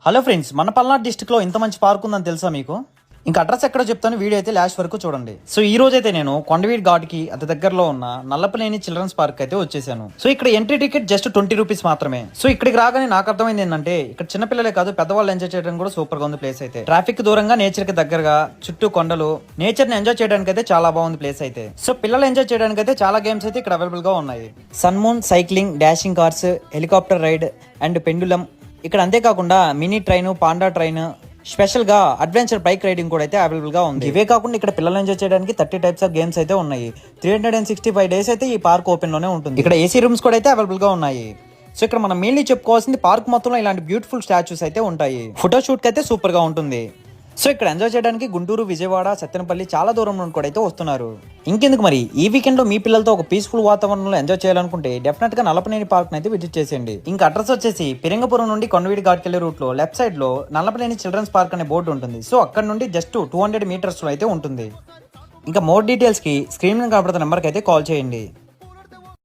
Hello friends, మన Palnadu district లో ఇంత మంచి పార్క్ ఉందని తెలుసా మీకు? ఇంకా అడ్రస్ ఎక్కడో చెప్తాను, వీడియో అయితే లాస్ట్ వరకు చూడండి. సో ఈ రోజు అయితే నేను కొండవీడి ఘాట్ కి అతి దగ్గరలో ఉన్న నల్లపనేని చిల్డ్రన్స్ పార్క్ అయితే వచ్చేసాను. సో ఇక్కడ ఎంట్రీ టికెట్ జస్ట్ 20 రూపీస్ మాత్రమే. సో ఇక్కడికి రాగానే నాకు అర్థమైంది ఏంటంటే ఇక్కడ చిన్నపిల్లలే కాదు పెద్దవాళ్ళు ఎంజాయ్ చేయడానికి కూడా సూపర్ గా ఉంది ప్లేస్ అయితే. ట్రాఫిక్ దూరంగా, నేచర్ కి దగ్గరగా, చుట్టూ కొండలు, నేచర్ ని ఎంజాయ్ చేయడానికి అయితే చాలా బాగుంది ప్లేస్ అయితే. సో పిల్లలు ఎంజాయ్ చేయడానికి అయితే చాలా గేమ్స్ అయితే ఇక్కడ అవైలబుల్ గా ఉన్నాయి. Sun moon, cycling, dashing cars, helicopter ride and pendulum. ఇక్కడ అంతేకాకుండా mini train, panda train, special గా అడ్వెంచర్ బైక్ రైడింగ్ కూడా అయితే అవైలబుల్ గా ఉంది. ఇవే కాకుండా ఇక్కడ పిల్లలు ఎంజాయ్ చేయడానికి 30 టైప్స్ ఆఫ్ గేమ్స్ అయితే ఉన్నాయి. 365 డేస్ అయితే ఈ పార్క్ ఓపెన్ లోనే ఉంటుంది. ఇక్కడ ఏసీ రూమ్స్ కూడా అయితే అవైలబుల్ గా ఉన్నాయి. సో ఇక్కడ మనం మెయిన్లీ చెప్పుకోవాల్సింది పార్క్ మొత్తంలో ఇలాంటి బ్యూటిఫుల్ స్టాచ్యూస్ అయితే ఉంటాయి. ఫోటో షూట్ కి అయితే సూపర్ గా ఉంటుంది. సో ఇక్కడ ఎంజాయ్ చేయడానికి గుంటూరు, విజయవాడ, సత్తెనపల్లి చాలా దూరం నుండి కూడా అయితే వస్తున్నారు. ఇంకెందుకు మరి, ఈ వీకెండ్ లో మీ పిల్లలతో ఒక పీస్ఫుల్ వాతావరణంలో ఎంజాయ్ చేయాలనుకుంటే డెఫినెట్ గా నల్లపనేని పార్క్ అయితే విజిట్ చేసేయండి. ఇంకా అడ్రస్ వచ్చేసి పిరంగపురం నుండి కొండవీడి ఘాట్ కెళ్లే రూట్ లో లెఫ్ట్ సైడ్ లో నల్లపనేని చిల్డ్రన్స్ పార్క్ అనే బోర్డు ఉంటుంది. సో అక్కడ నుండి జస్ట్ 200 మీటర్స్ లో అయితే ఉంటుంది. ఇంకా మోర్ డీటెయిల్స్ కి స్క్రీన్ మీద కనబడుతున్న నెంబర్కి అయితే కాల్ చేయండి.